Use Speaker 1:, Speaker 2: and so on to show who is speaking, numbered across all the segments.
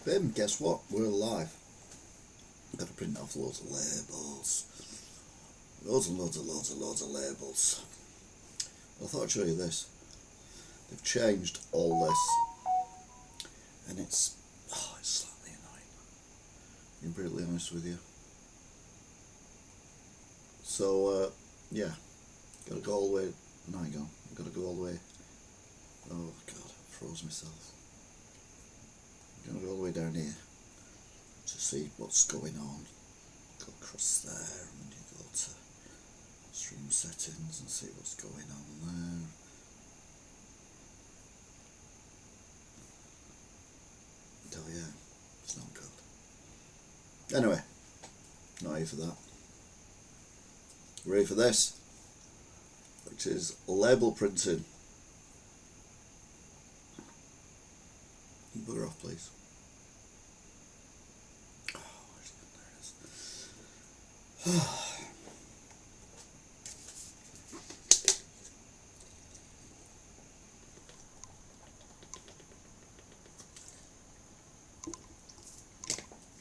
Speaker 1: Bim, guess what? We're alive. I've got to print off loads of labels. Loads and loads and loads and loads of labels. I thought I'd show you this. They've changed all this. And it's slightly annoying. Being brutally honest with you. So, yeah. Gotta go all the way. No, I go. I've got to go all the way. Oh, God, I froze myself. I'm going to go all the way down here to see what's going on. Go across there and you go to stream settings and see what's going on there. Oh yeah, it's not good. Anyway, not here for that. We're here for this, which is label printing. Bugger off, please. Oh, there it is.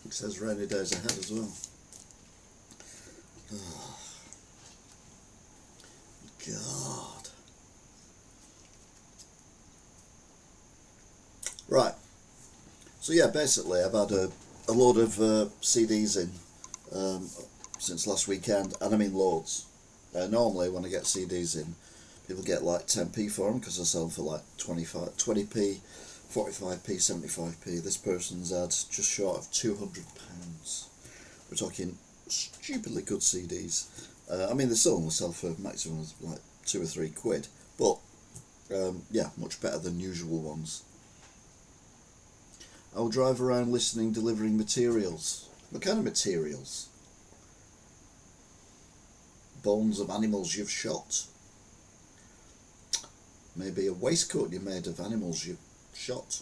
Speaker 1: It says rainy days ahead as well. Oh, God. Right. So yeah, basically I've had a load of CDs in since last weekend, and I mean loads. Normally when I get CDs in, people get like 10p for them because I sell them for like 20p, 45p, 75p. This person's had just short of £200. We're talking stupidly good CDs. I mean, they still only sell for maximum of like £2 or £3, but yeah, much better than usual ones. I'll drive around listening, delivering materials. What kind of materials? Bones of animals you've shot. Maybe a waistcoat you made of animals you've shot.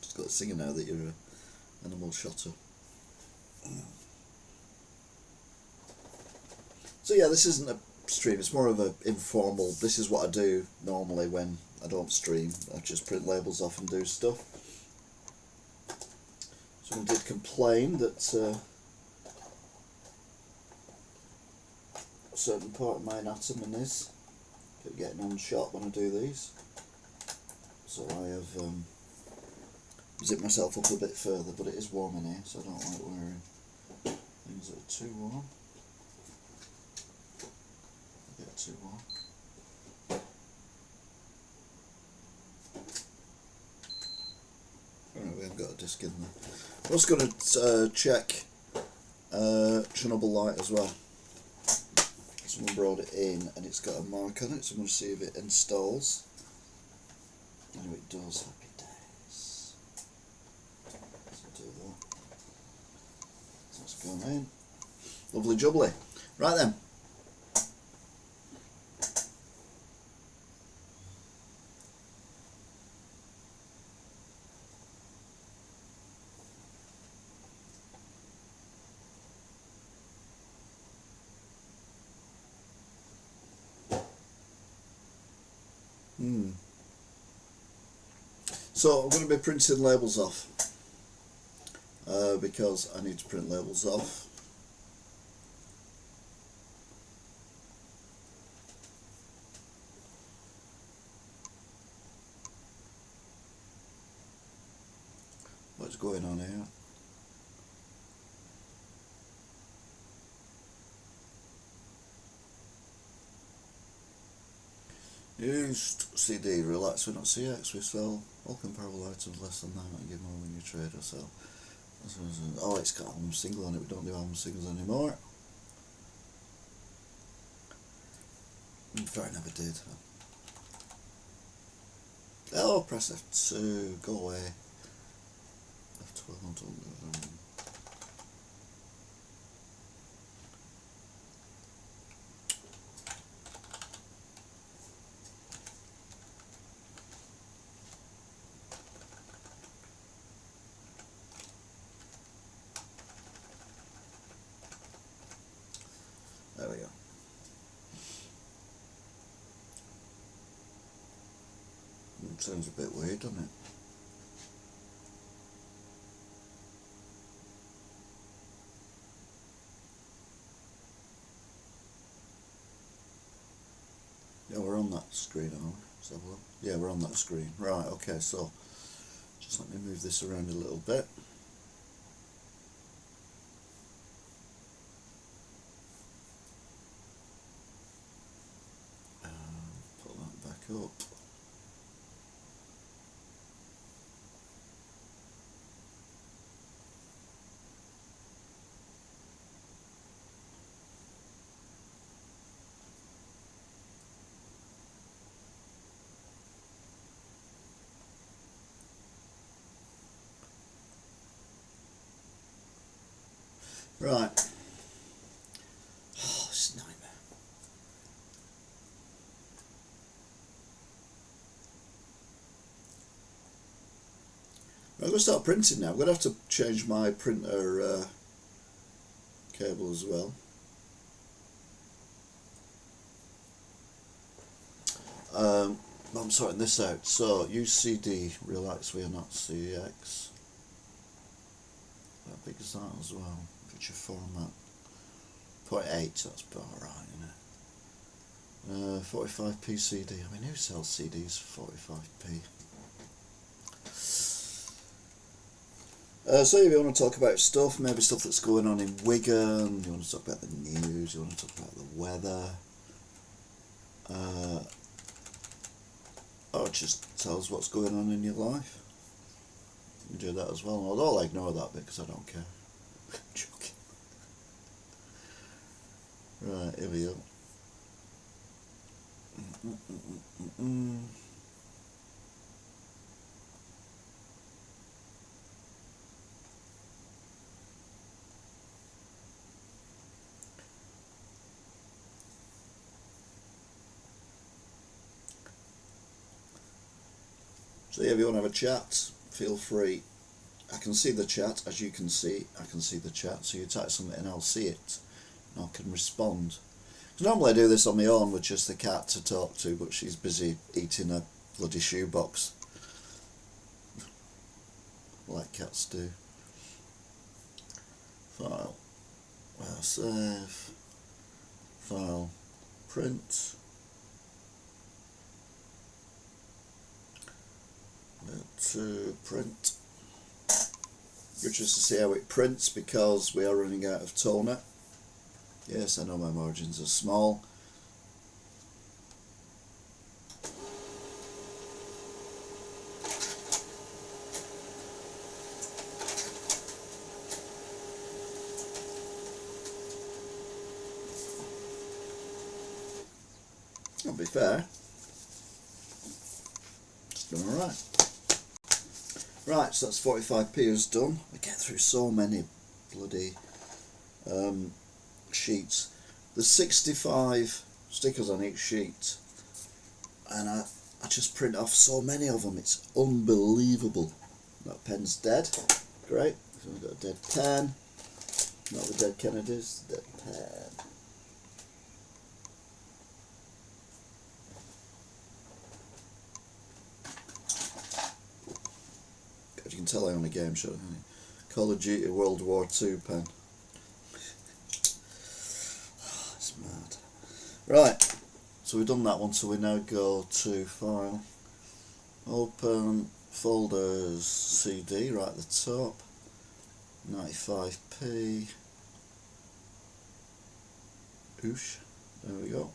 Speaker 1: Just got a singer now that you're an animal shotter. So yeah, this isn't a stream, it's more of an informal, this is what I do normally when I don't stream. I just print labels off and do stuff. Someone did complain that a certain part of my anatomy is kept getting unshot when I do these. So I have zipped myself up a bit further, but it is warm in here, so I don't like wearing things that are too warm. Get too warm. Alright, we haven't got a disc in there. I'm also going to check Chernobyl light as well. Someone brought it in and it's got a mark on it, so I'm going to see if it installs. Oh, it does. Happy days. So do that. That's gone in. Lovely jubbly. Right then. So I'm going to be printing labels off because I need to print labels off. What's going on here? Used CD, relax, we're not CX, we sell all comparable items less than that and give more when you trade or sell. Oh, it's got album single on it, we don't do album singles anymore. In fact, I never did. Oh, press F2, go away. F12, don't. There we go. Sounds a bit weird, doesn't it? Yeah, we're on that screen, aren't we? Let's have a look. Yeah, we're on that screen. Right, okay, so just let me move this around a little bit. Put that back up. Right. Oh, it's a nightmare. I'm going to start printing now. I'm going to have to change my printer cable as well. I'm sorting this out. So, UCD, relax, we are not CX. How big is that as well? Picture format. 0.8, that's about right, isn't it? 45p CD. I mean, who sells CDs for 45p? So if you want to talk about stuff, maybe stuff that's going on in Wigan, you want to talk about the news, you want to talk about the weather, or just tell us what's going on in your life. You can do that as well, although I'll ignore that bit because I don't care. I'm joking. Right, here we go. So yeah, if you want to have a chat, feel free. I can see the chat, as you can see. I can see the chat, so you type something and I'll see it. And I can respond. Because normally I do this on my own with just the cat to talk to, but she's busy eating a bloody shoebox. Like cats do. File. Save. File. Print. To print. You're just to see how it prints because we are running out of toner. Yes, I know my margins are small. That'll be fair. It's done alright. Right, so that's 45p is done. I get through so many bloody sheets. There's 65 stickers on each sheet, and I just print off so many of them. It's unbelievable. That pen's dead. Great. So we've got a dead pen. Not the dead Kennedys, the dead pen. You can tell I'm on a game show. Call of Duty World War II pen. It's mad. Right, so we've done that one, so we now go to File, Open, Folders, CD right at the top, 95p, oosh, there we go.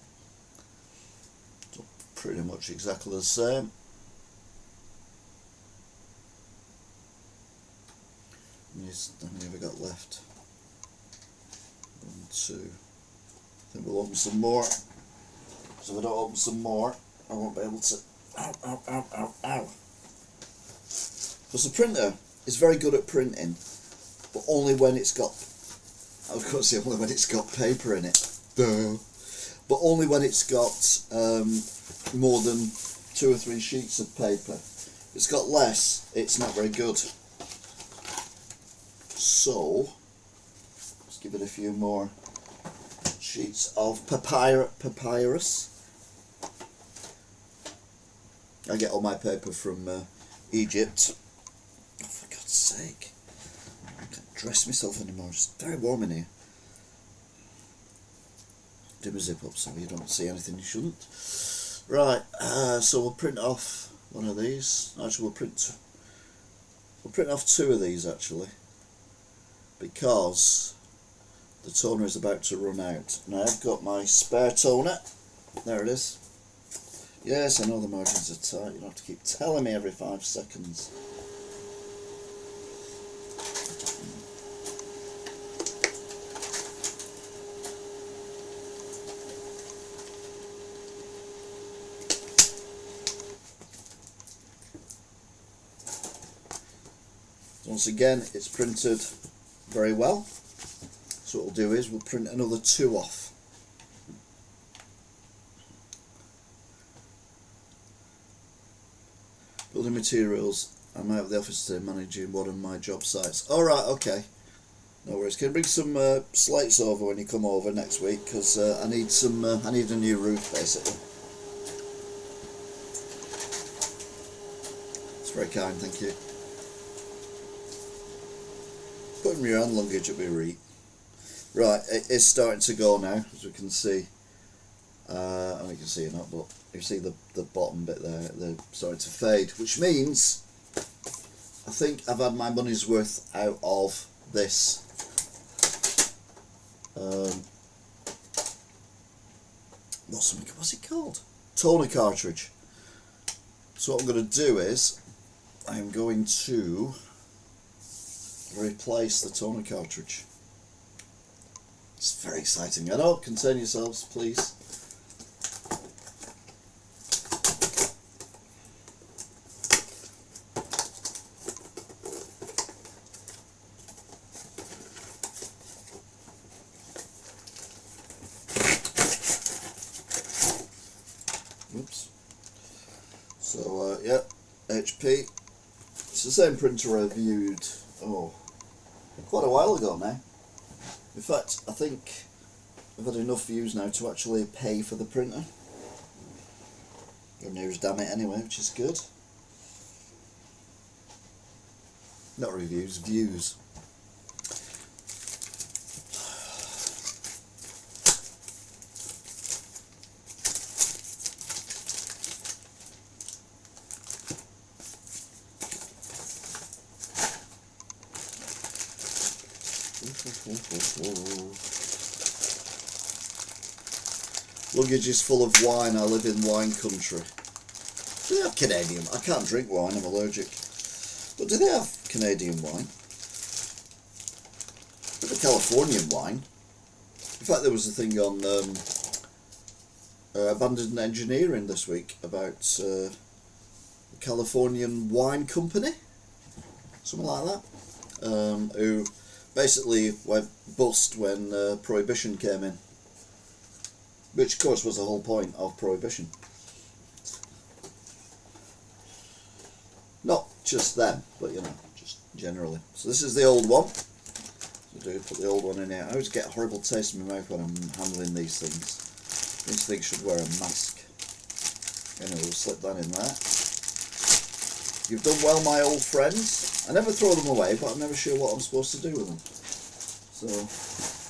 Speaker 1: So pretty much exactly the same. How many have I got left? 1, 2. I think we'll open some more. So if I don't open some more, I won't be able to. Ow, ow, ow, ow, ow. Because the printer is very good at printing, but only when it's got. I was going to say only when it's got paper in it. Duh. But only when it's got more than 2 or 3 sheets of paper. If it's got less, it's not very good. So, let's give it a few more sheets of papyrus. I get all my paper from Egypt. Oh, for God's sake. I can't dress myself anymore. It's very warm in here. Do my zip up so you don't see anything you shouldn't. Right, so we'll print off one of these. Actually, we'll print off two of these actually, because the toner is about to run out. Now I've got my spare toner. There it is. Yes, I know the margins are tight. You don't have to keep telling me every 5 seconds. Once again, it's printed very well. So what we'll do is we'll print another 2 off. Building materials. I'm out of the office today managing one of my job sites. Alright, okay. No worries. Can you bring some slates over when you come over next week? Because I need I need a new roof basically. It's very kind, thank you. Putting your hand luggage at my reet. Right, it is starting to go now, as we can see. I mean, you can see it not, but you see the bottom bit there, they're starting to fade, which means I think I've had my money's worth out of this. What's it called? Toner cartridge. So what I'm going to do is, I'm going to replace the toner cartridge. It's very exciting. I know, contain yourselves, please. Oops. So, yeah, HP. It's the same printer I viewed, quite a while ago now. In fact, I think I've had enough views now to actually pay for the printer. Or near as damn it anyway, which is good. Not reviews, views. Luggage is full of wine. I live in wine country. Do they have Canadian? I can't drink wine, I'm allergic. But do they have Canadian wine? They have Californian wine. In fact, there was a thing on Abandoned Engineering this week about the Californian Wine Company, something like that, who basically went bust when Prohibition came in. Which, of course, was the whole point of Prohibition. Not just them, but, you know, just generally. So this is the old one. So do put the old one in here. I always get a horrible taste in my mouth when I'm handling these things. These things should wear a mask. Anyway, we'll slip that in there. You've done well, my old friends. I never throw them away, but I'm never sure what I'm supposed to do with them. So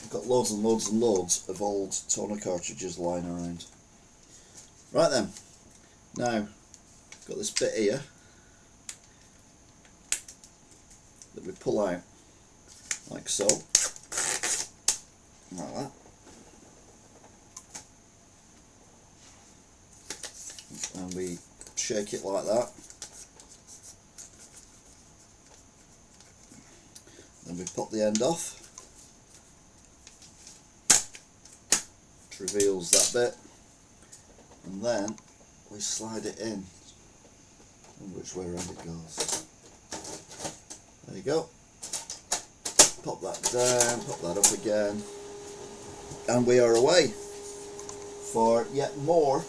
Speaker 1: got loads and loads and loads of old toner cartridges lying around. Right then, now got this bit here that we pull out like so, like that, and we shake it like that, then we pop the end off. Reveals that bit, and then we slide it in, and which way around it goes. There you go. Pop that down, pop that up again, and we are away for yet more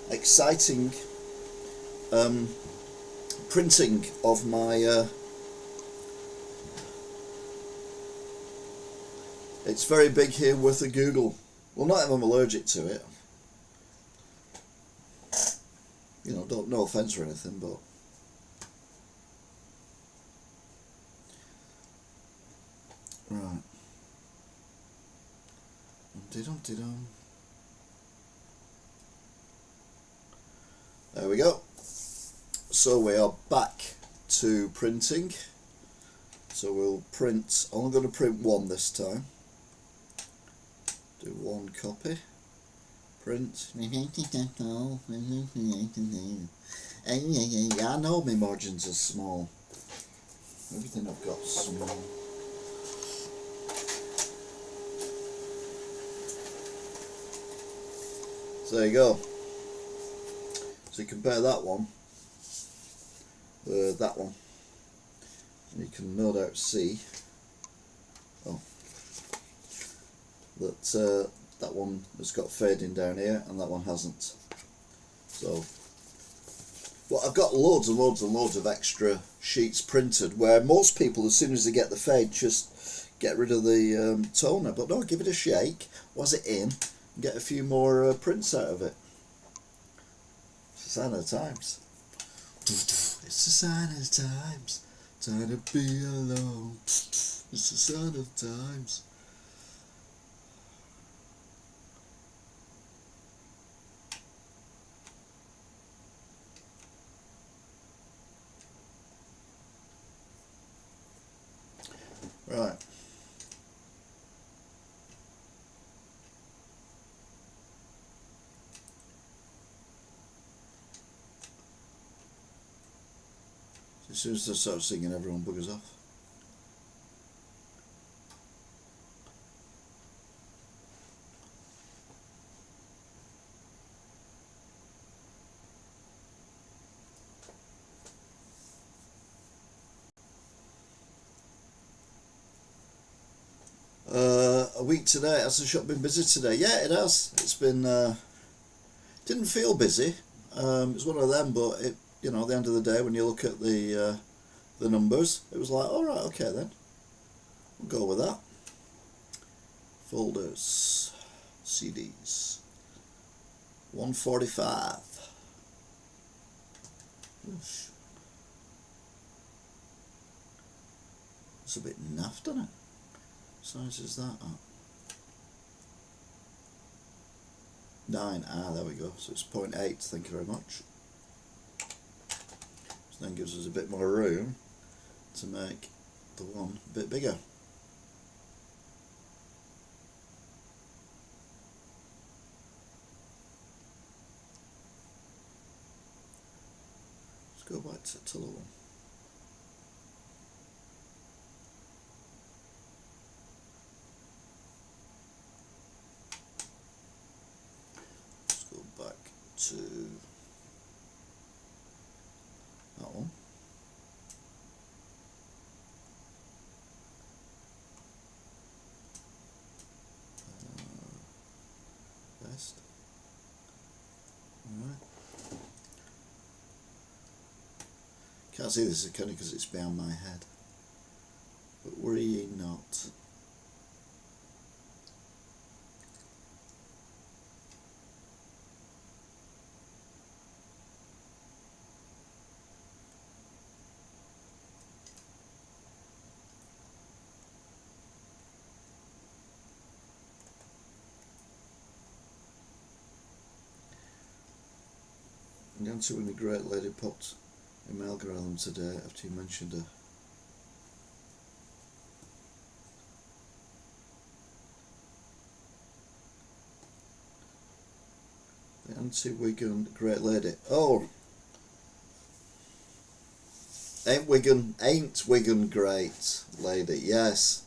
Speaker 1: exciting printing of my it's very big here, worth a Google. Well, not if I'm allergic to it. you know, don't, no offence or anything, but right. Dum-de-dum-de-dum. There we go. So we are back to printing. So we'll print, I'm going to print one this time. Do one copy. Print. I know my margins are small. Everything I've got small. So there you go. So you compare that one with that one, and you can no doubt see that that one has got fading down here and that one hasn't. So, well, I've got loads and loads and loads of extra sheets printed where most people, as soon as they get the fade, just get rid of the toner. But no, give it a shake, was it in, and get a few more prints out of it. It's a sign of the times. It's a sign of the times. Time to be alone. It's a sign of the times. Right. As soon as I start singing, everyone buggers off. A week today. Has the shop been busy today? Yeah, it has. It's been. Didn't feel busy. It's one of them, but it. You know, at the end of the day, when you look at the numbers, it was like, all right, okay then, we'll go with that. Folders, CDs, 145. Oof. It's a bit naff, doesn't it? What size is that at? 9. There we go. So it's 0.8. Thank you very much. So then gives us a bit more room to make the one a bit bigger. Let's go back to the one. Let's go back to that one. Best. Alright. Can't see this kind of because it's behind my head. But worry ye not. I'm going to when the great lady popped in my algorithm today after you mentioned her. The anti-Wigan great lady. Oh, ain't Wigan great lady? Yes.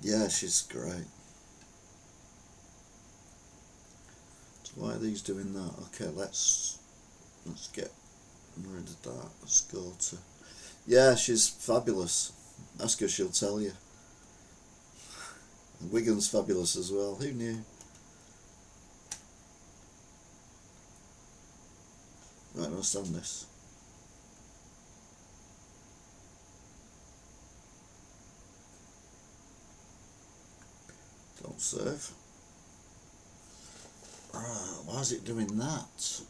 Speaker 1: Yeah, she's great. So why are these doing that? Okay, let's get rid of that. Let's go to. Yeah, she's fabulous. Ask her, she'll tell you. And Wigan's fabulous as well. Who knew? Right, I'll stand this. Don't Save. Right, why is it doing that?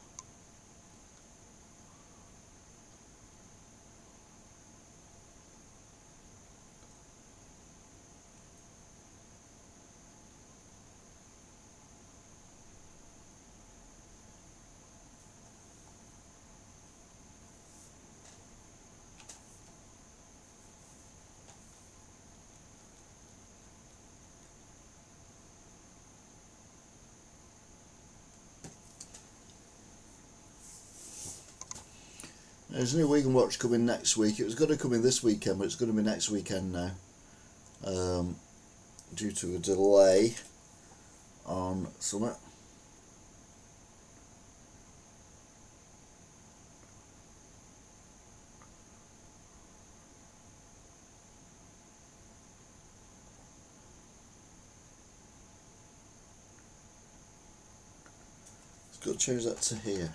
Speaker 1: There's a new Weekend Watch coming next week. It was going to come in this weekend, but it's going to be next weekend now, due to a delay on summer. Let's go change that to here.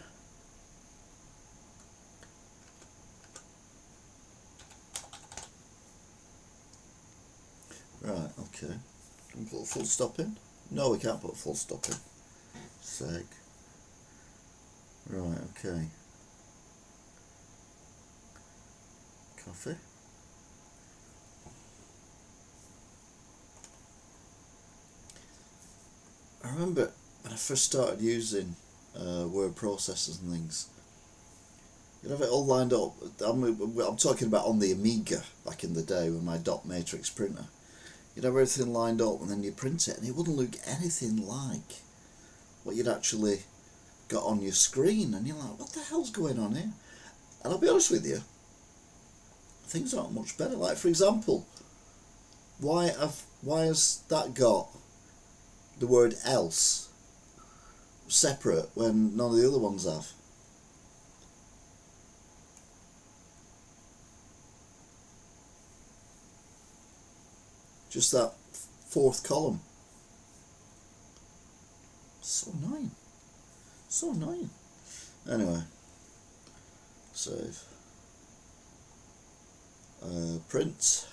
Speaker 1: Right, okay. Can we put a full stop in? No, we can't put a full stop in. Seg. Right, okay. Coffee. I remember when I first started using word processors and things, you'd have it all lined up. I'm talking about on the Amiga back in the day with my dot matrix printer. You'd have everything lined up and then you print it and it wouldn't look anything like what you'd actually got on your screen, and you're like, what the hell's going on here? And I'll be honest with you, things aren't much better. Like, for example, why has that got the word else separate when none of the other ones have? Just that fourth column. So annoying. So annoying. Anyway. Save. Print.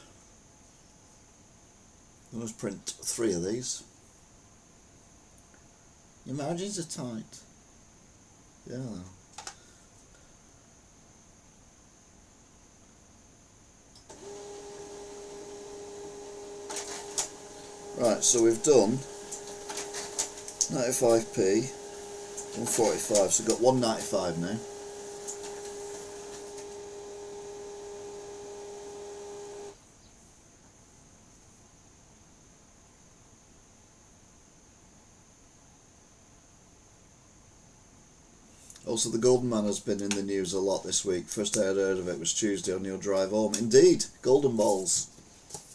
Speaker 1: Let's print 3 of these. Your margins are tight. Yeah. Right, so we've done 95p, 145, so we've got 195 now. Also, the Golden Man has been in the news a lot this week. First I had heard of it was Tuesday on your drive home. Indeed, Golden Balls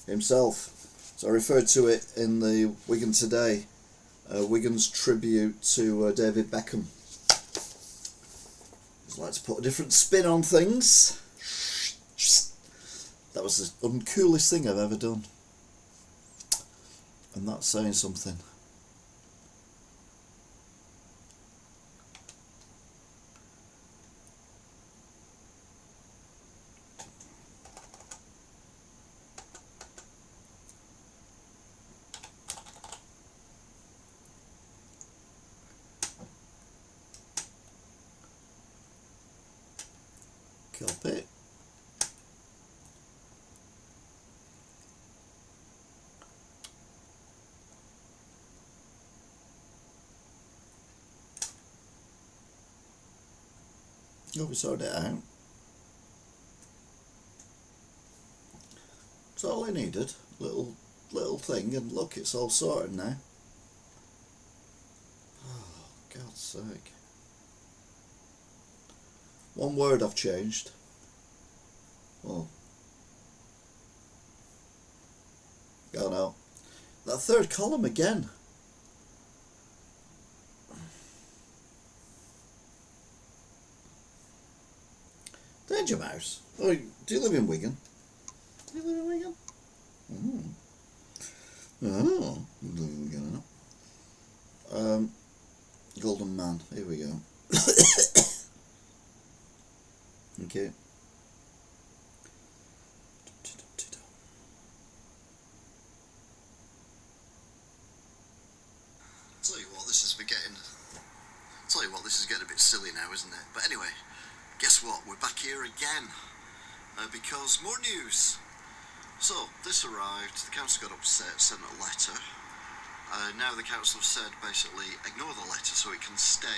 Speaker 1: himself. So I referred to it in the Wigan Today, Wigan's tribute to David Beckham. I'd like to put a different spin on things. That was the uncoolest thing I've ever done. And that's saying something. Copy. Oh, we sorted it out. That's all I needed. Little thing, and look, it's all sorted now. Oh, God's sake. One word I've changed. Oh. Oh no. That third column again. Danger Mouse. Oh, do you live in Wigan? Do you live in Wigan? Oh, you live in Wigan now. Golden Man. Here we go. Okay. bit silly now, isn't it? But anyway, guess what? We're back here again because more news. So this arrived. The council got upset, sent a letter. Now the council have said basically ignore the letter so it can stay.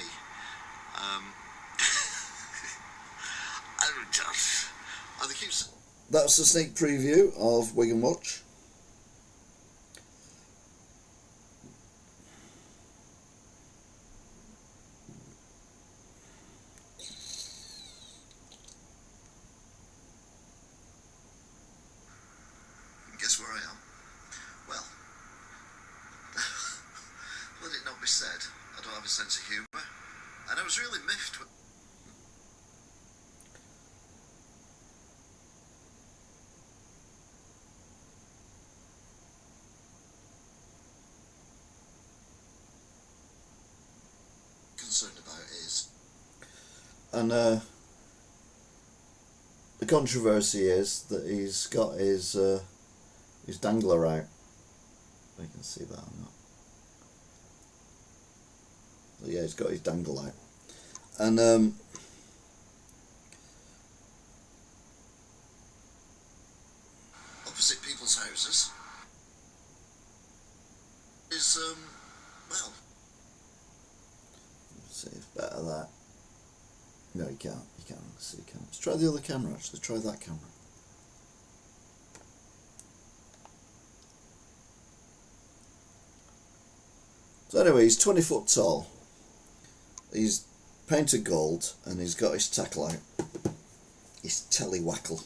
Speaker 1: That's a sneak preview of Wigan Watch. Guess where I am? Well, let it not be said, I don't have a sense of humour, and I was really miffed with concerned about is, and the controversy is that he's got his dangler out. You can see that or not. So yeah, he's got his dangle out, and opposite people's houses is well. Let's see if better that. No, you can't. You can't see. Can let's try the other camera. Actually, try that camera. So anyway, he's 20 foot tall. He's painted gold, and he's got his tackle out. His tellywackle.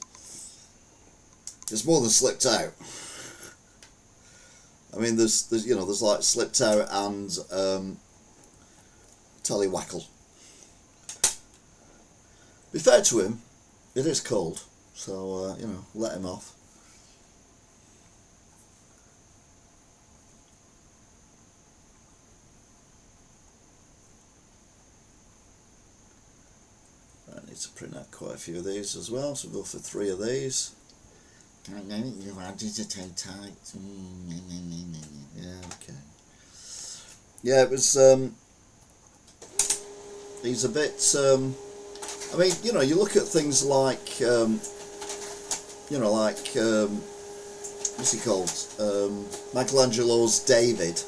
Speaker 1: It's more than slipped out. I mean, there's like slipped out and tellywackle. Be fair to him, it is cold, so let him off. I need to print out quite a few of these as well, so we'll go for 3 of these. You wanted to take tight. Yeah, okay. Yeah, it was. He's a bit. I mean, you look at things like, what's he called? Michelangelo's David,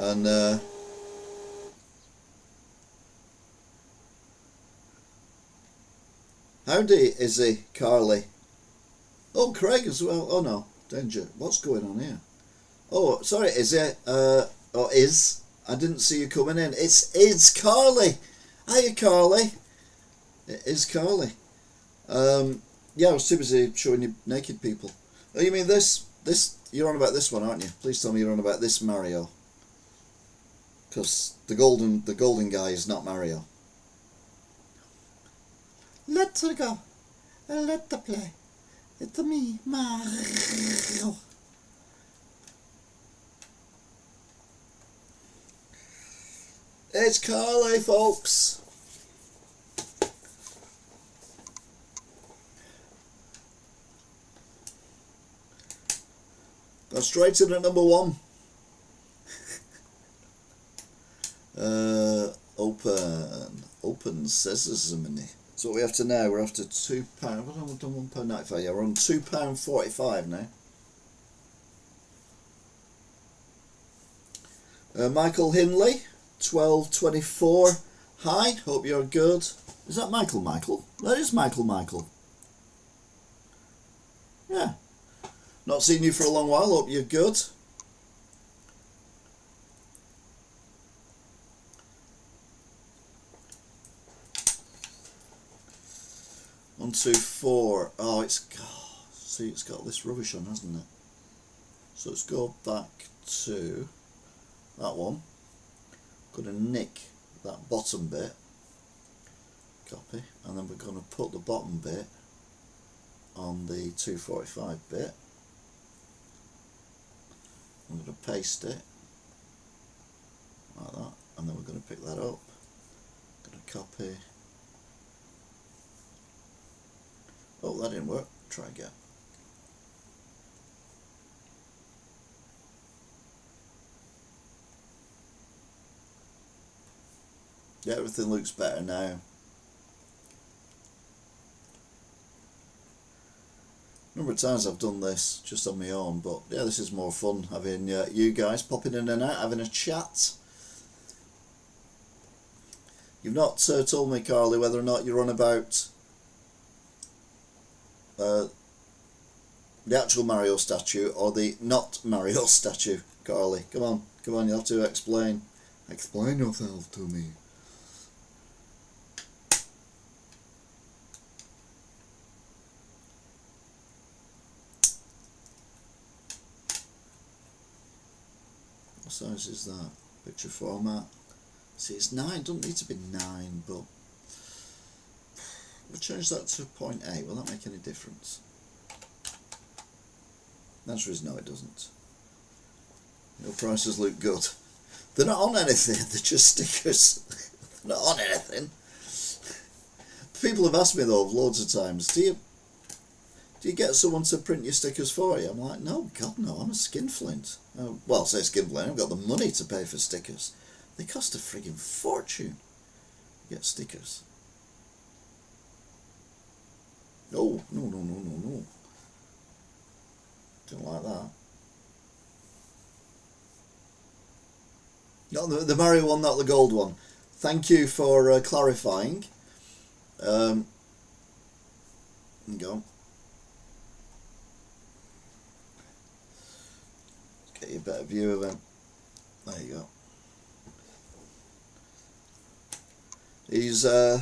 Speaker 1: and howdy, Izzy, Carly. Oh, Craig as well. Oh no, danger. What's going on here? Oh, sorry, Izzy. Iz. I didn't see you coming in. It's Carly. Hiya, Carly. It is Carly. Yeah, I was too busy showing you naked people. Oh, you mean this? You're on about this one, aren't you? Please tell me you're on about this Mario. Because the golden guy is not Mario. Let her go. Let her play. It's me, Mario. It's Carly, folks. Go straight in at number 1. Open sesame. So what we have to now, we're after £2. What have we done? £1.95. Yeah, we're on £2.45 now. Michael Hinley, 1224. Hi, hope you're good. Is that Michael? That is Michael. Yeah. Not seen you for a long while, hope you're good. 1, 2, 4. Oh, see, it's got this rubbish on, hasn't it? So let's go back to that one. Going to nick that bottom bit, copy, and then we're going to put the bottom bit on the 245 bit. I'm going to paste it like that, and then we're going to pick that up. Going to copy. Oh, that didn't work. Try again. Yeah, everything looks better now. A number of times I've done this just on my own, but yeah, this is more fun having you guys popping in and out, having a chat. You've not told me, Carly, whether or not you're on about the actual Mario statue or the not Mario statue, Carly. Come on, you have to explain. Explain yourself to me. What size is that? Picture format. See, it's 9, doesn't need to be 9, but we'll change that to 0.8. Will that make any difference? The answer is no, it doesn't. Your prices look good. They're not on anything, they're just stickers. They're not on anything. People have asked me though loads of times, do you get someone to print your stickers for you? I'm like, no, God no, I'm a skinflint. Well, I say skinflint, I haven't got the money to pay for stickers. They cost a frigging fortune to get stickers. Oh, no. Don't like that. No, the Mario one, not the gold one. Thank you for clarifying. Go on. Get you a better view of him. There you go. He's you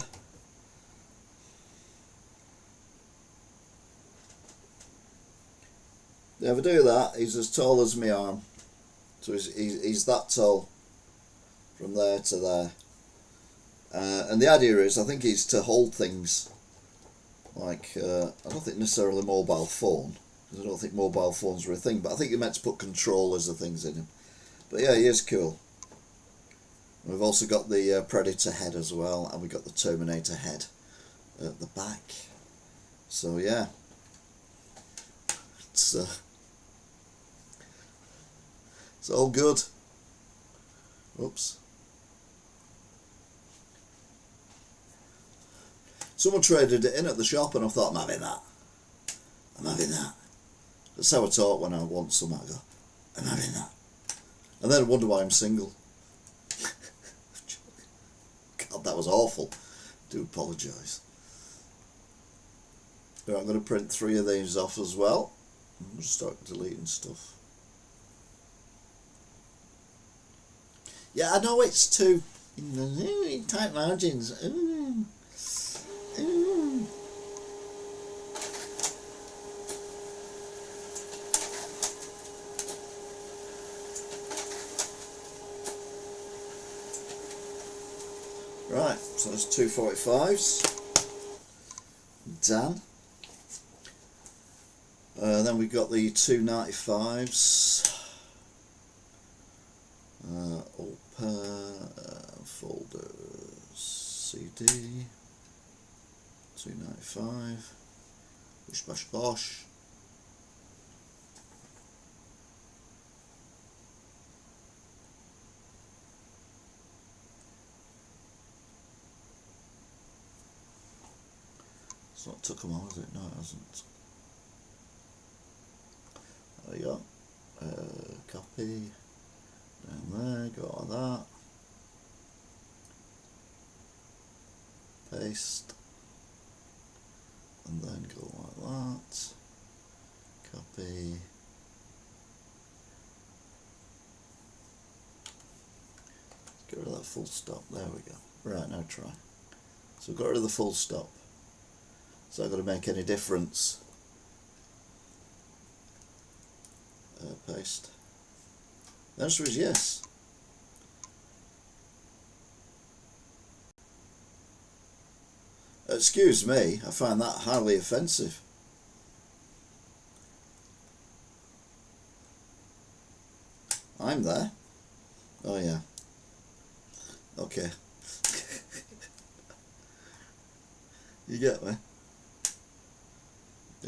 Speaker 1: ever do that? He's as tall as my arm, so he's that tall from there to there. And the idea is, I think, he's to hold things like I don't think necessarily mobile phone, because I don't think mobile phones were a thing, but I think you're meant to put controllers of things in him. But yeah, he is cool. We've also got the Predator head as well, and we've got the Terminator head at the back. So yeah, it's all good. Oops. Someone traded it in at the shop, and I thought, I'm having that. That's how I talk when I want something. I go, I'm having that. And then I wonder why I'm single. God, that was awful. I do apologise. Right, I'm going to print 3 of these off as well. I'm just start deleting stuff. Yeah, I know it's too tight margins. Right, so there's 245s. Done. Then we've got the 295s. Open folders. CD. 295. Bish bash bosh. It's not took them all, has it? No, it hasn't. There you go. Copy. Down there, go like that. Paste. And then go like that. Copy. Get rid of that full stop. There we go. Right, now try. So got rid of the full stop. Is that going to make any difference? Paste. The answer is yes. Excuse me, I find that highly offensive. I'm there. Oh yeah. Okay. You get me?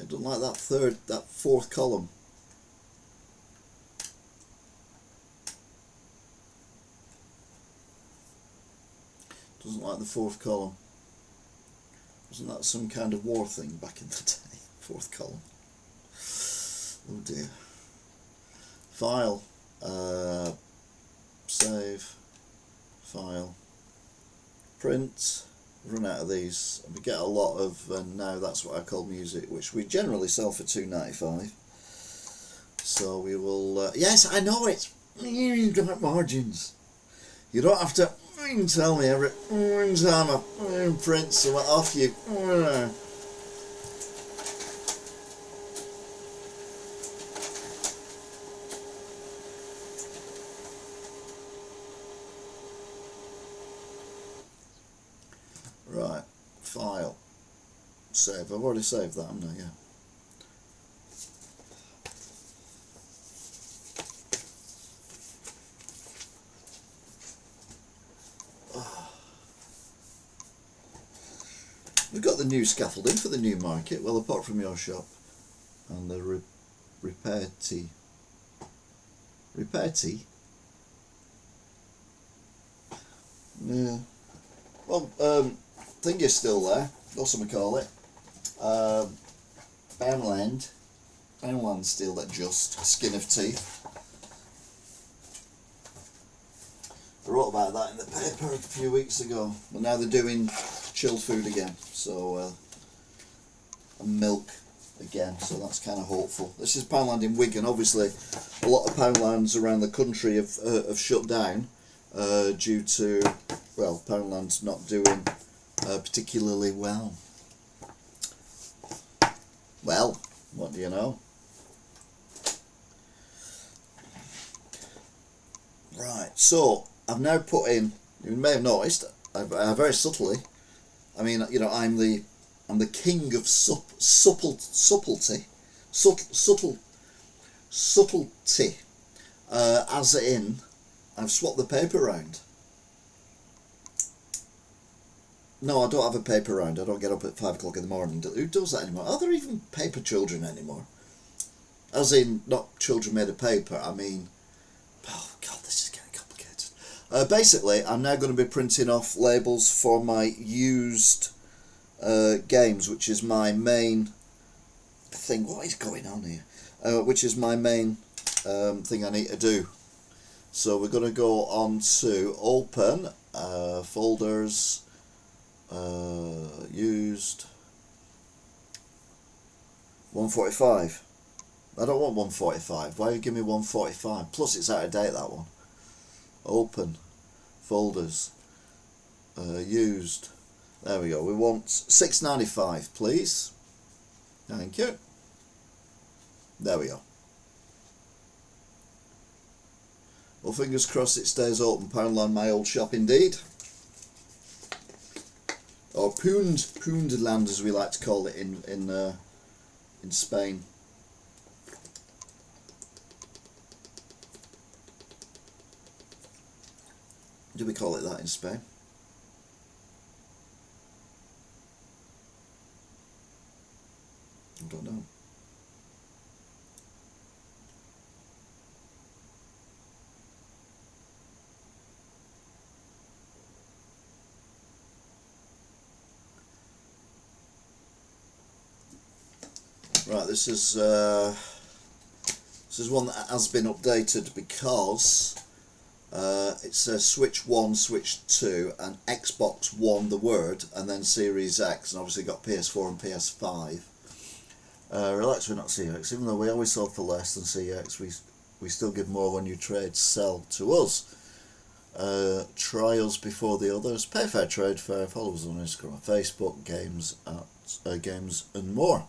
Speaker 1: I don't like that fourth column. Doesn't the fourth column? Wasn't that some kind of war thing back in the day? Fourth column. Oh dear. File. Save. File. Print. Run out of these. We get a lot of now that's what I call music, which we generally sell for $2.95. So we will. Yes, I know it. Dark margins. You don't have to tell me every time I print something off you. Right, file, save. I've already saved that, haven't I? Yeah. We've got the new scaffolding for the new market, well apart from your shop, and the repair tea. Repair tea? Yeah. Well, thing is still there, that's what we call it. Poundland still that just skin of teeth. I wrote about that in the paper a few weeks ago, but now they're doing chilled food again, so and milk again, so that's kind of hopeful. This is Poundland in Wigan. Obviously a lot of Poundlands around the country have shut down due to, well, Poundland's not doing particularly well. Well, what do you know? Right, so I've now put in, you may have noticed, I very subtly, I mean, you know, I'm the king of subtlety, as in, I've swapped the paper around. No, I don't have a paper round. I don't get up at 5 o'clock in the morning. Who does that anymore? Are there even paper children anymore? As in, not children made of paper, I mean, oh God, this is getting complicated. Basically, I'm now going to be printing off labels for my used games, which is my main thing. What is going on here? Which is my main thing I need to do. So we're going to go on to open, folders, used 145. I don't want 145. Why you give me 145? Plus it's out of date, that one. Open, folders, used. There we go. We want $6.95, please. Thank you. There we go. Well, fingers crossed it stays open. Poundland, my old shop indeed. Or Poundland, as we like to call it in Spain. Do we call it that in Spain? I don't know. Right, this is one that has been updated because it says Switch 1, Switch 2 and Xbox One the word, and then Series X, and obviously got PS4 and PS5. Relax, we're not CX, even though we always sell for less than CX, we still give more when you trade sell to us. Try us before the others, pay fair trade fair, follow us on Instagram and Facebook, games and more.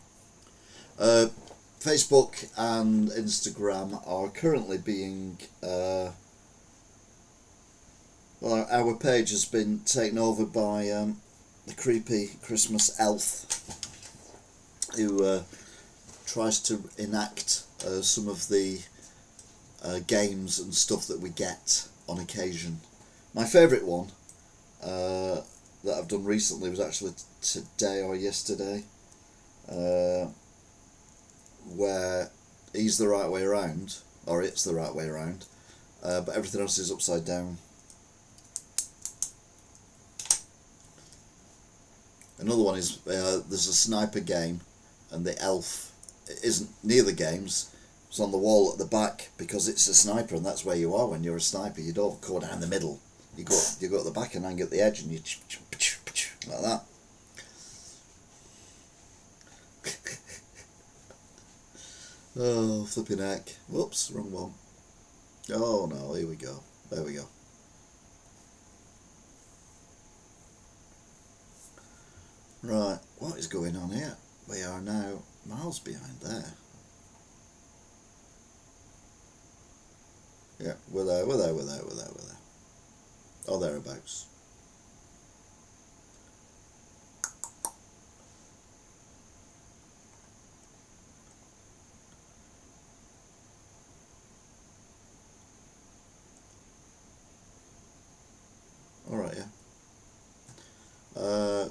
Speaker 1: Facebook and Instagram are currently being well, our page has been taken over by the creepy Christmas elf who tries to enact some of the games and stuff that we get on occasion. My favourite one that I've done recently was actually today or yesterday, where he's the right way around, or it's the right way around, but everything else is upside down. Another one is there's a sniper game, and the elf isn't near the games. It's on the wall at the back because it's a sniper, and that's where you are when you're a sniper. You don't go down the middle. You go at the back and hang at the edge, and you like that. Oh, flipping heck. Whoops, wrong one. Oh no, here we go. There we go. Right, what is going on here? We are now miles behind there. Yeah, we're there. Oh, thereabouts. Alright, yeah.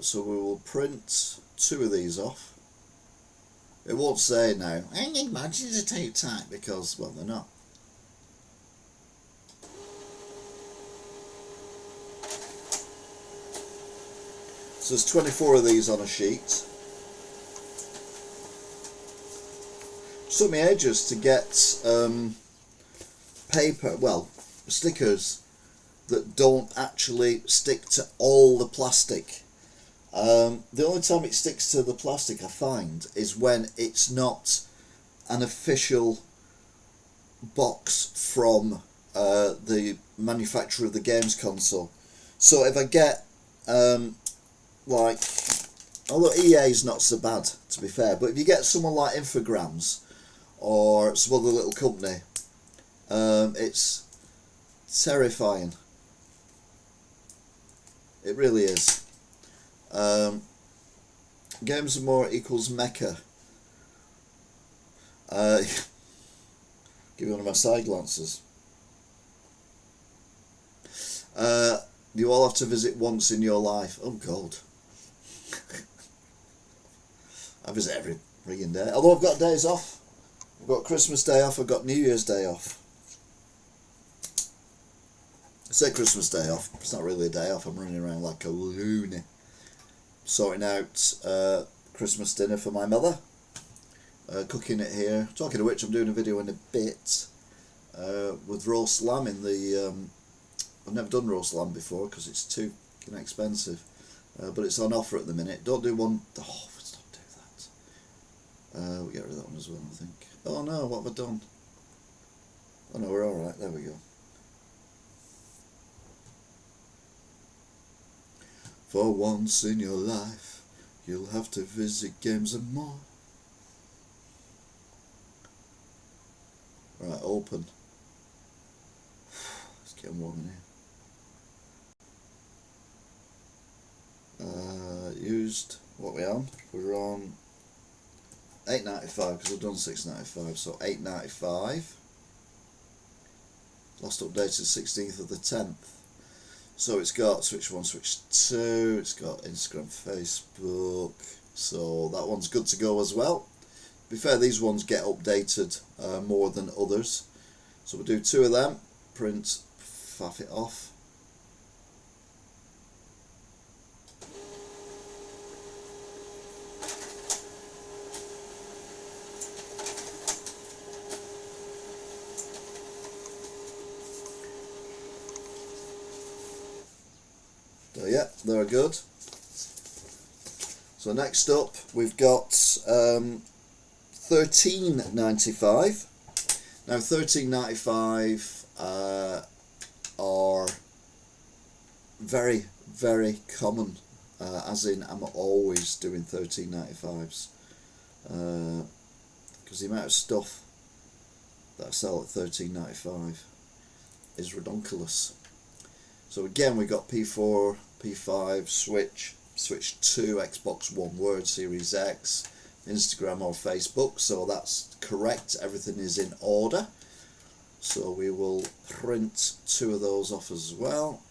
Speaker 1: So we will print 2 of these off. It won't say now, I need margins to take time, because, well, they're not. So there's 24 of these on a sheet. It took me ages to get paper, well, stickers that don't actually stick to all the plastic. The only time it sticks to the plastic, I find, is when it's not an official box from the manufacturer of the games console. So if I get like, although EA is not so bad, to be fair, but if you get someone like Infogrames or some other little company, it's terrifying. It really is. Games of More equals Mecha. Give you one of my side glances. You all have to visit once in your life. Oh God. I visit every friggin' day. Although I've got days off. I've got Christmas Day off, I've got New Year's Day off. I say Christmas Day off, it's not really a day off, I'm running around like a loony. Sorting out Christmas dinner for my mother. Cooking it here. Talking of which, I'm doing a video in a bit with roast lamb in the... I've never done roast lamb before because it's too expensive. But it's on offer at the minute. Don't do one... Oh, let's not do that. We'll get rid of that one as well, I think. Oh no, what have I done? Oh no, we're alright, there we go. For once in your life, you'll have to visit Games and More. Right, open. It's getting warm in here. Used, what are we on? We're on £8.95 because we've done £6.95, so £8.95. Last updated 16th of the 10th. So it's got Switch 1, Switch 2, it's got Instagram, Facebook, so that one's good to go as well. To be fair, these ones get updated more than others. So we'll do 2 of them, print, faff it off. So yeah, they're good. So next up we've got $13.95. Now $13.95 are very, very common, as in I'm always doing $13.95s because the amount of stuff that I sell at $13.95 is redonkulous. So again, we got P4, P5, Switch, Switch 2, Xbox One, Word, Series X, Instagram or Facebook, so that's correct, everything is in order. So we will print 2 of those off as well.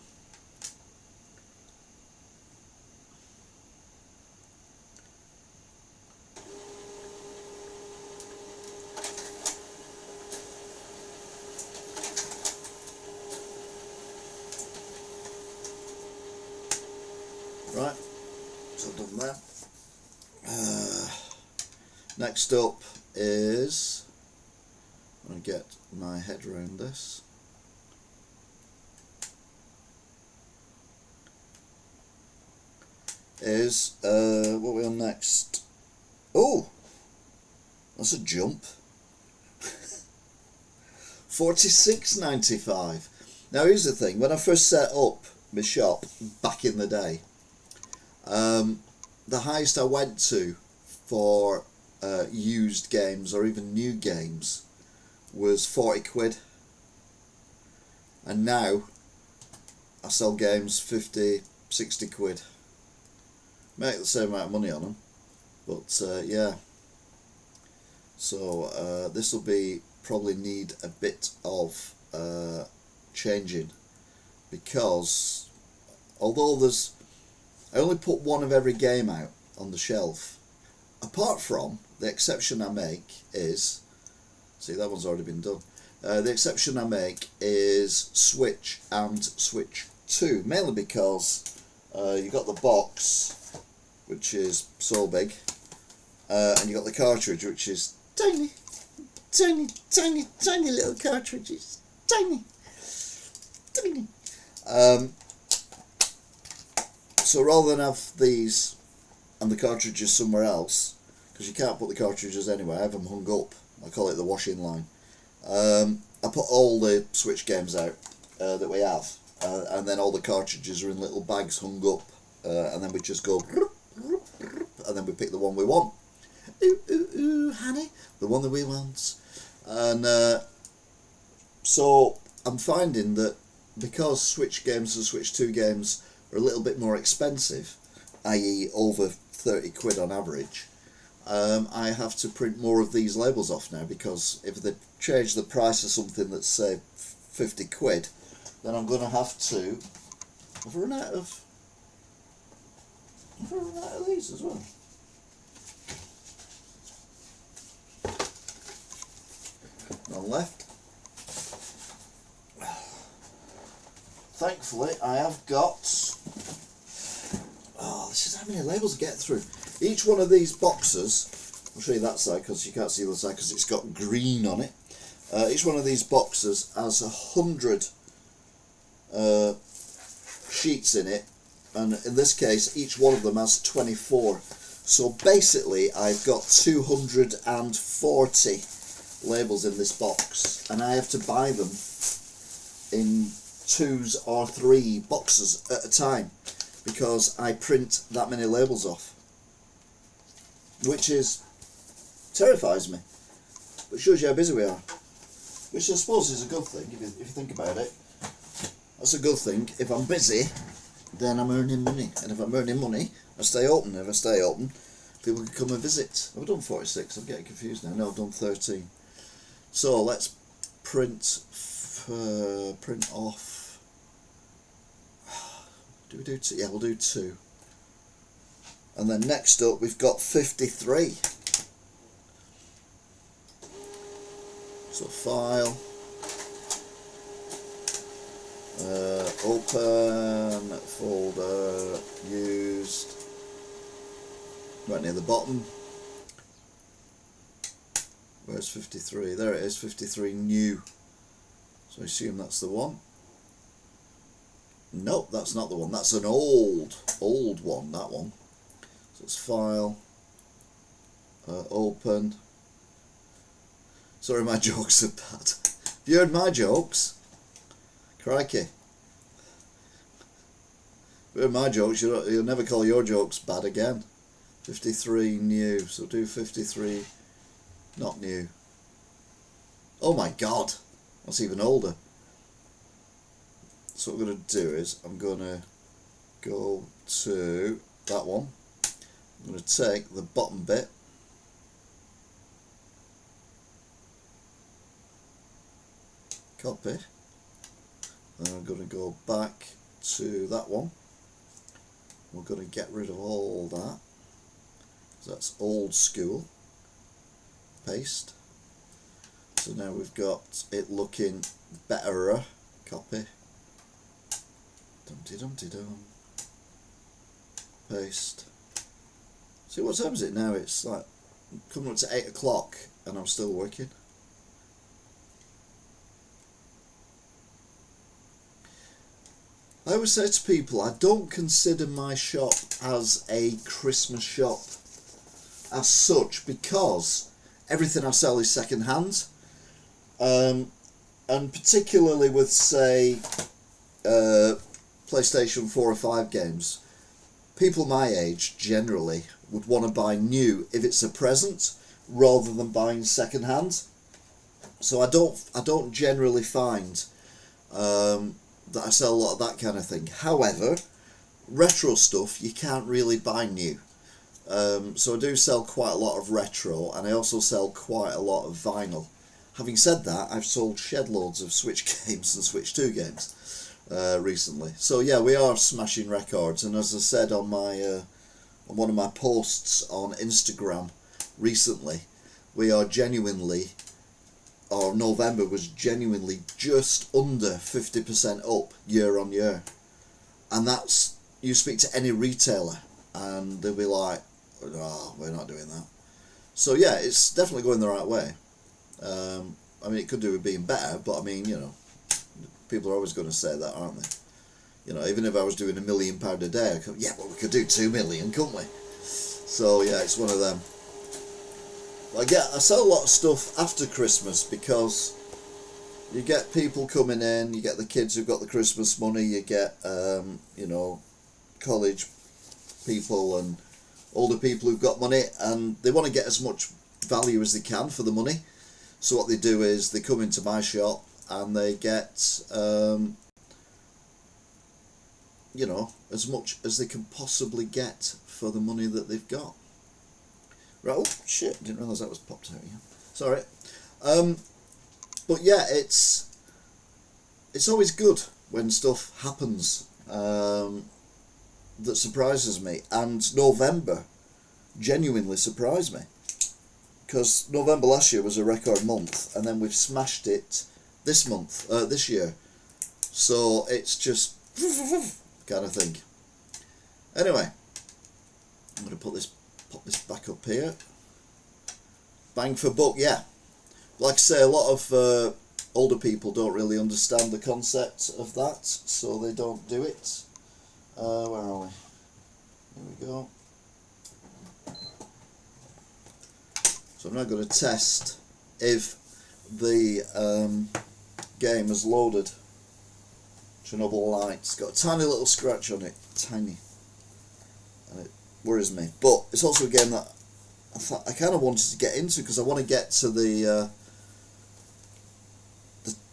Speaker 1: Right, so I've done that. Next up is, I'm going to get my head around this. Is what are we on next? Oh, that's a jump. $46.95. Now here's the thing: when I first set up my shop back in the day, the highest I went to for used games or even new games was 40 quid, and now I sell games 50, 60 quid. Make the same amount of money on them, but yeah. So this will be probably need a bit of changing, because although I only put one of every game out on the shelf, apart from the exception I make is, see, that one's already been done. The exception I make is Switch and Switch 2, mainly because you got the box, which is so big, and you got the cartridge, which is tiny, tiny, tiny, tiny little cartridges, tiny, tiny. So rather than have these and the cartridges somewhere else, because you can't put the cartridges anywhere, I have them hung up. I call it the washing line. I put all the Switch games out that we have, and then all the cartridges are in little bags hung up, and then we just go, and then we pick the one we want. Ooh, ooh, ooh, honey, the one that we want. And so I'm finding that because Switch games and Switch 2 games are a little bit more expensive, i.e. over 30 quid on average, I have to print more of these labels off now, because if they change the price of something that's say 50 quid, then I'm going to have to, I've run out of these as well. None left. Thankfully, I have got, oh, this is how many labels to get through. Each one of these boxes, I'll show you that side because you can't see the other side because it's got green on it. Each one of these boxes has 100 sheets in it, and in this case each one of them has 24. So basically I've got 240 labels in this box, and I have to buy them in 2s or 3 boxes at a time because I print that many labels off, which terrifies me, but shows you how busy we are, which I suppose is a good thing if you think about it. That's a good thing. If I'm busy, then I'm earning money, and if I'm earning money, I stay open. If I stay open, people can come and visit. Have I done 46? I'm getting confused now. No, I've done 13. So let's print off. Do we do 2? Yeah, we'll do 2. And then next up we've got 53. So file, open, folder, used, right near the bottom. Where's 53? There it is, 53 new. So I assume that's the one. Nope, that's not the one. That's an old one, that one. So it's file, open. Sorry, my jokes are bad. Have you heard my jokes? Crikey. If you heard my jokes, you'll never call your jokes bad again. 53 new, so do 53 not new. Oh my god, that's even older. So what I'm going to do is I'm going to go to that one. I'm going to take the bottom bit, copy, and I'm going to go back to that one. We're going to get rid of all that. So that's old school. Paste. So now we've got it looking better. Copy. Dumpty dumpty dum. Paste. See, what time is it now? It's like coming up to 8 o'clock and I'm still working. I always say to people, I don't consider my shop as a Christmas shop as such, because everything I sell is second hand, and particularly with, say, PlayStation 4 or 5 games, people my age generally would want to buy new if it's a present rather than buying second hand. So I don't generally find that I sell a lot of that kind of thing. However, retro stuff you can't really buy new. So I do sell quite a lot of retro, and I also sell quite a lot of vinyl. Having said that, I've sold shed loads of Switch games and Switch 2 games recently. So yeah, we are smashing records, and as I said on my on one of my posts on Instagram recently, we are genuinely, or November was genuinely just under 50% up year on year. And that's, you speak to any retailer and they'll be like, oh, we're not doing that. So yeah, it's definitely going the right way. I mean, it could do with being better, but I mean, you know, people are always going to say that, aren't they? You know, even if I was doing £1 million a day, I could, yeah, but we could do 2 million, couldn't we? So yeah, it's one of them. I sell a lot of stuff after Christmas because you get people coming in, you get the kids who've got the Christmas money, you get you know, college people and older people who've got money, and they want to get as much value as they can for the money. So what they do is they come into my shop and they get you know, as much as they can possibly get for the money that they've got. Right, oh shit, didn't realise that was popped out here. Sorry. But yeah, it's always good when stuff happens that surprises me, and November genuinely surprised me, because November last year was a record month, and then we've smashed it this year, so it's just kind of thing. Anyway, I'm going to pop this back up here. Bang for buck, yeah. Like I say, a lot of older people don't really understand the concept of that, so they don't do it. Where are we? There we go. So I'm now going to test if the game has loaded. Chernobyl Light. It's got a tiny little scratch on it, tiny, and it worries me. But it's also a game that I kind of wanted to get into, because I want to get to the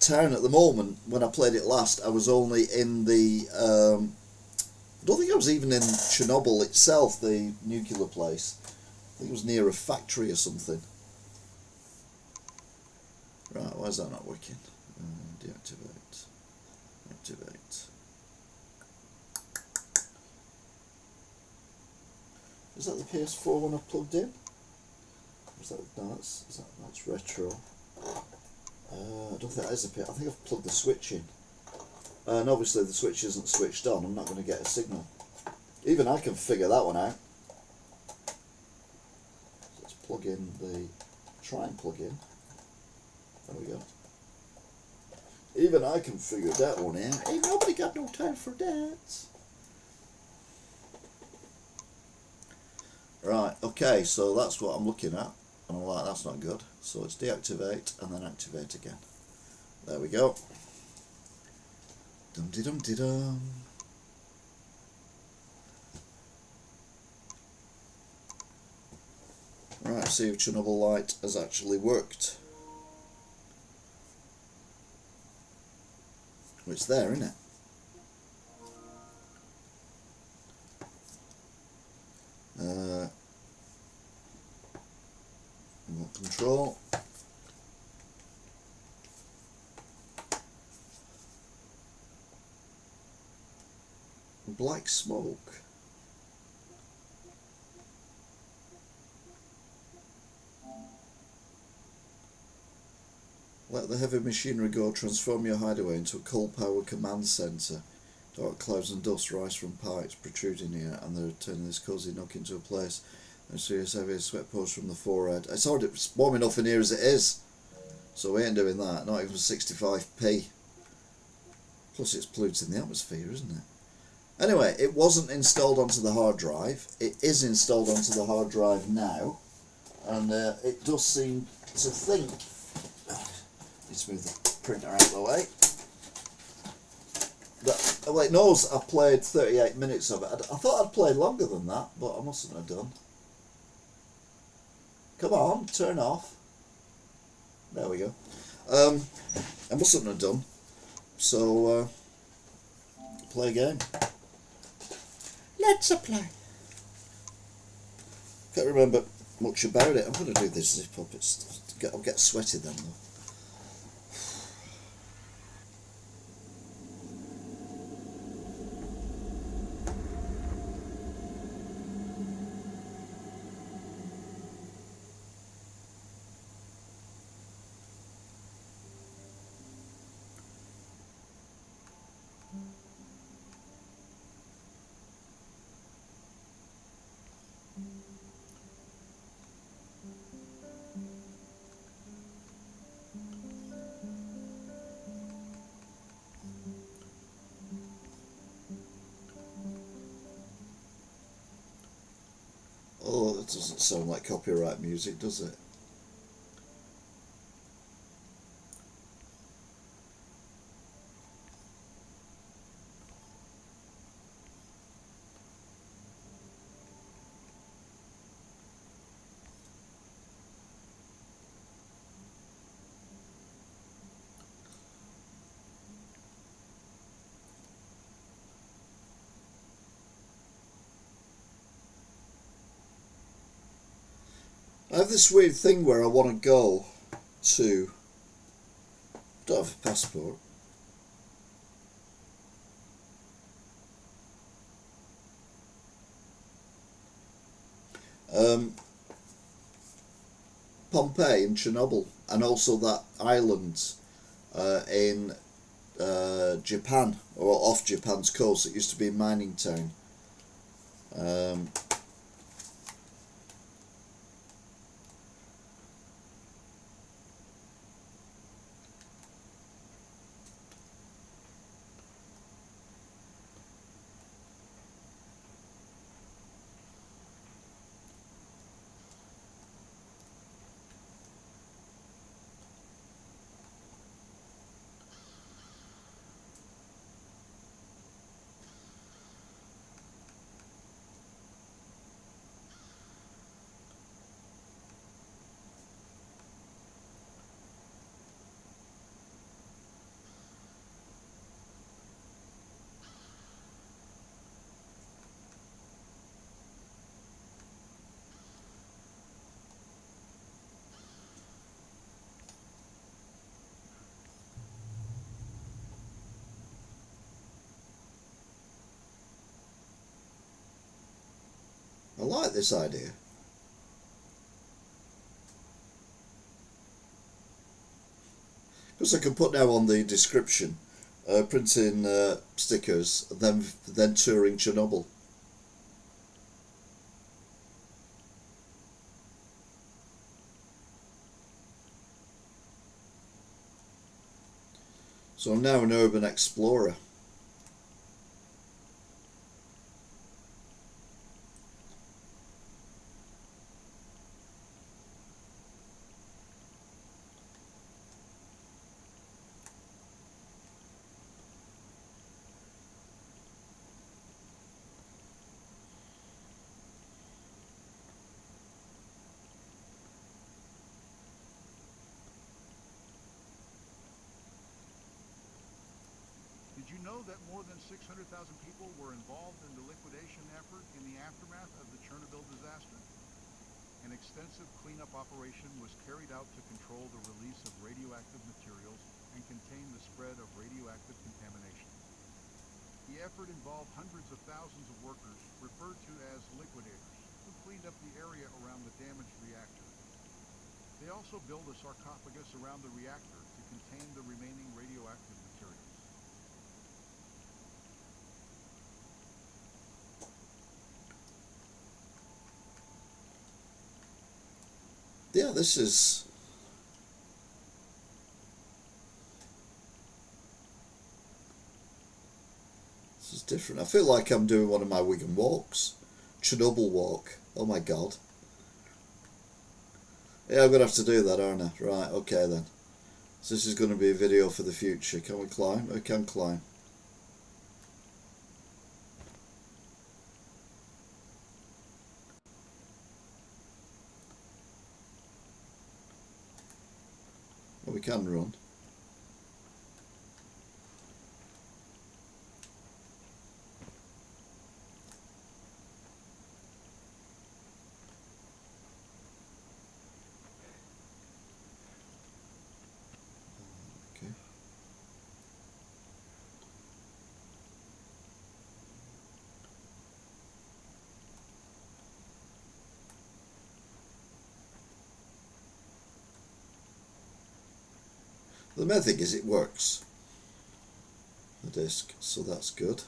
Speaker 1: town. At the moment, when I played it last, I was only in the I don't think I was even in Chernobyl itself, the nuclear place. I think it was near a factory or something. Right, why is that not working? Deactivate. Activate. Is that the PS4 one I've plugged in? Is that, no, that's retro. I don't think that is a PS. I think I've plugged the switch in. And obviously the switch isn't switched on, I'm not going to get a signal. Even I can figure that one out. Let's plug in try and plug in. There we go. Even I can figure that one out. Ain't nobody got no time for that. Right, okay, so that's what I'm looking at. And I'm like, that's not good. So it's deactivate and then activate again. There we go. Dum-de-dum-de-dum. Right, see if Chernobyl Light has actually worked. Well, it's there, isn't it? Remote control. Black smoke. Let the heavy machinery go. Transform your hideaway into a coal-powered command centre. Dark clouds and dust rise from pipes protruding here, and they're turning this cosy nook into a place A serious heavy sweat pours from the forehead. It's already warm enough in here as it is, so we ain't doing that. Not even 65p. Plus it's polluting the atmosphere, isn't it? Anyway, it wasn't installed onto the hard drive. It is installed onto the hard drive now, and it does seem to think. Need to move the printer out of the way. Well, it knows I've played 38 minutes of it. I thought I'd played longer than that, but I mustn't have done. Come on, turn off. There we go. I mustn't have done. So, play a game. Let's play. Can't remember much about it. I'm going to do this zip up. I'll get sweaty then though. Oh, that doesn't sound like copyright music, does it? I have this weird thing where I want to go to. I don't have a passport. Pompeii and Chernobyl, and also that island in Japan, or off Japan's coast. It used to be a mining town. I like this idea. Because I can put now on the description, printing stickers, then touring Chernobyl. So I'm now an urban explorer.
Speaker 2: Did you know that more than 600,000 people were involved in the liquidation effort in the aftermath of the Chernobyl disaster? An extensive cleanup operation was carried out to control the release of radioactive materials and contain the spread of radioactive contamination. The effort involved hundreds of thousands of workers, referred to as liquidators, who cleaned up the area around the damaged reactor. They also built a sarcophagus around the reactor to contain the remaining radioactive materials.
Speaker 1: yeah, this is different. I feel like I'm doing one of my Wigan walks. Chernobyl walk. Oh my god. Yeah, I'm going to have to do that, aren't I? Right, okay then. So this is going to be a video for the future. Can we climb? We can climb. Well, we can run. Okay. The main thing is it works, the disc, so that's good.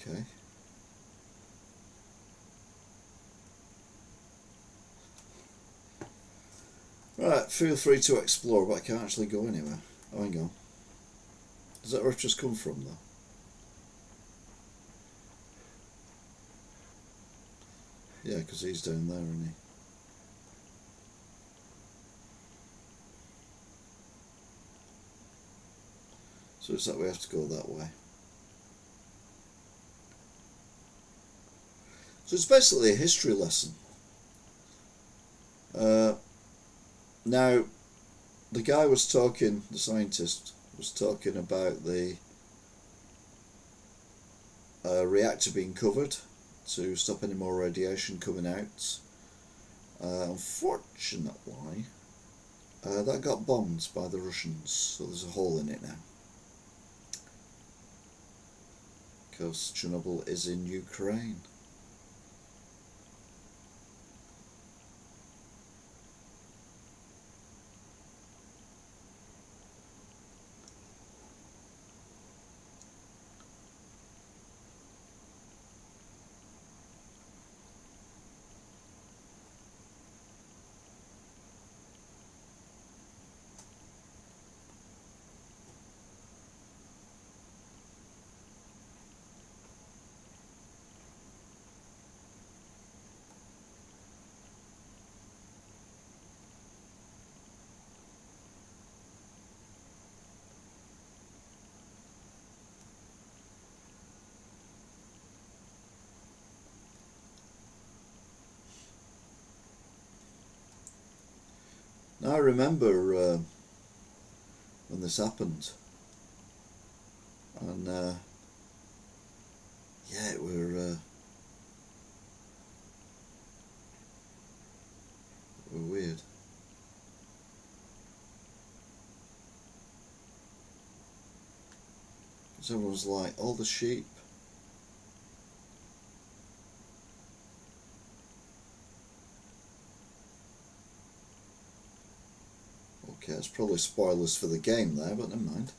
Speaker 1: Okay. Right, feel free to explore, but I can't actually go anywhere. Oh, hang on. Does that where I've just come from, though? Yeah, because he's down there, isn't he? So it's that we have to go that way. So it's basically a history lesson. Now, the guy was talking, the scientist was talking about the reactor being covered to stop any more radiation coming out. Unfortunately, that got bombed by the Russians, so there's a hole in it now. Because Chernobyl is in Ukraine. Now I remember when this happened, and yeah, it were weird. Because everyone was like, all the sheep. Okay, it's probably spoilers for the game there, but never mind.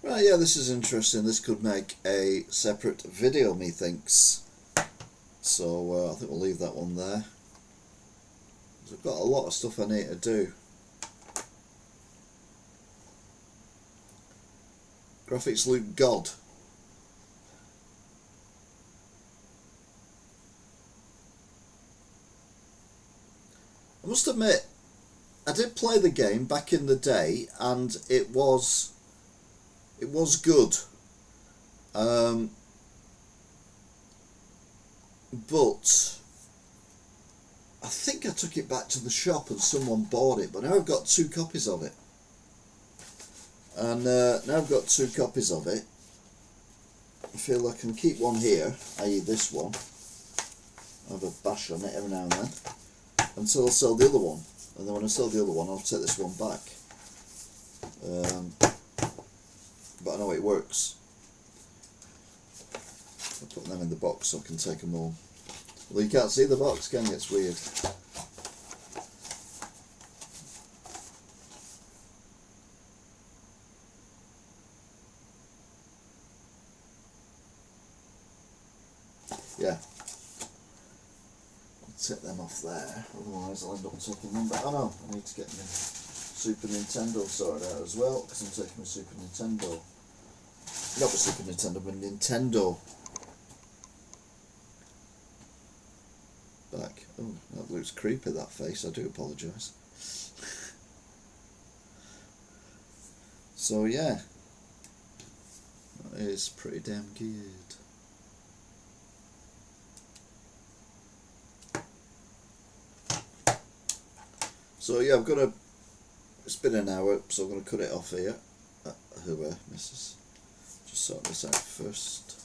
Speaker 1: Right, yeah, this is interesting. This could make a separate video, methinks. So I think we'll leave that one there. I've got a lot of stuff I need to do. Graphics look god. I must admit, I did play the game back in the day, and it was it was good. But I think I took it back to the shop and someone bought it, but now I've got 2 copies of it. And now I've got 2 copies of it, I feel I can keep one here, i.e. this one. I'll have a bash on it every now and then, until I sell the other one. And then when I sell the other one, I'll take this one back. But I know it works. I'll put them in the box so I can take them home. Well, you can't see the box, can you? It's weird. Yeah. I'll take them off there, otherwise I'll end up taking them back. Oh no, I need to get my Super Nintendo sorted out as well, because I'm taking my Super Nintendo. Not my Super Nintendo, but Nintendo back. Oh, that looks creepy, that face. I do apologise. So yeah, that is pretty damn good. So yeah, I've got to. It's been an hour, so I'm going to cut it off here. Missus. Just sort this out first.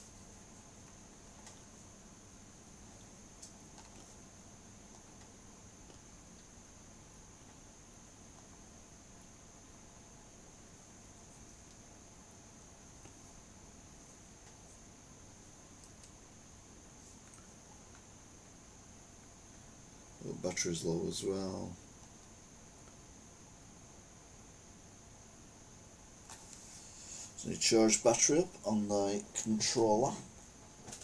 Speaker 1: The battery's low as well. So you charge battery up on the controller.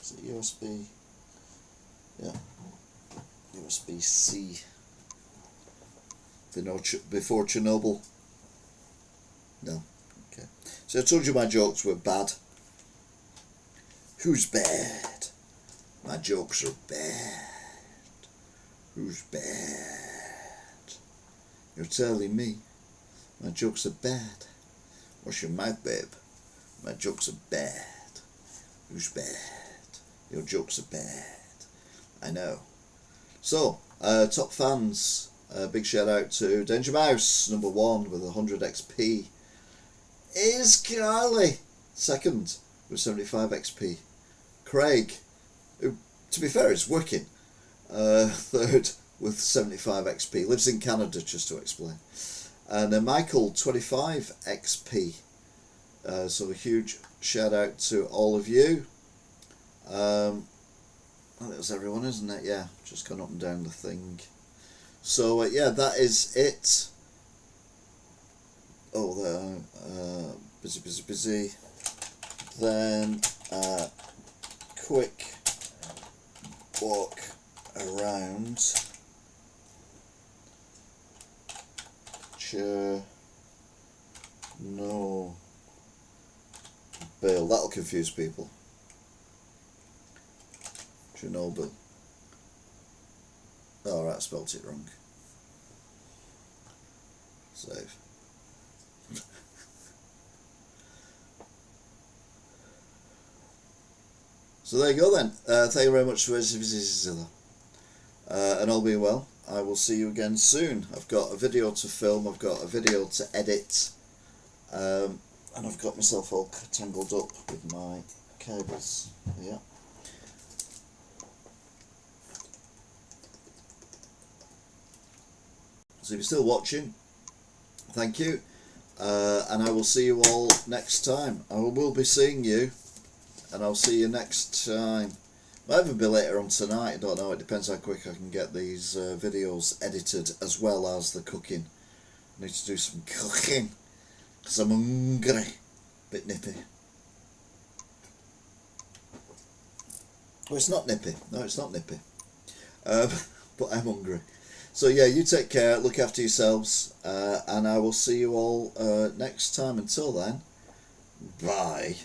Speaker 1: Is it USB? Yeah, USB-C. Before Chernobyl? No. Okay. So I told you my jokes were bad. Who's bad? My jokes are bad. Who's bad? You're telling me my jokes are bad. Wash your mouth, babe. My jokes are bad. Who's bad? Your jokes are bad. I know. So, top fans. Big shout out to Danger Mouse, #1 with 100 XP. Is Carly, second with 75 XP. Craig, who, to be fair, is working, third with 75 XP. Lives in Canada, just to explain. And Michael, 25 XP. So a huge shout out to all of you. I think that's everyone, isn't it? Yeah, just gone up and down the thing. So yeah, that is it. Oh, there. Busy. Then quick walk around Chernobyl. That'll confuse people. Chernobyl. Oh, right, I spelt it wrong. Save. So there you go then. Thank you very much for visiting. And all being well, I will see you again soon. I've got a video to film, I've got a video to edit, and I've got myself all tangled up with my cables. Yeah. So if you're still watching, thank you, and I will see you all next time. I will be seeing you, and I'll see you next time. Might even be later on tonight, I don't know, it depends how quick I can get these videos edited as well as the cooking. I need to do some cooking, because I'm hungry. Bit nippy. Oh, it's not nippy. No, it's not nippy. But I'm hungry. So yeah, you take care, look after yourselves, and I will see you all next time. Until then, bye.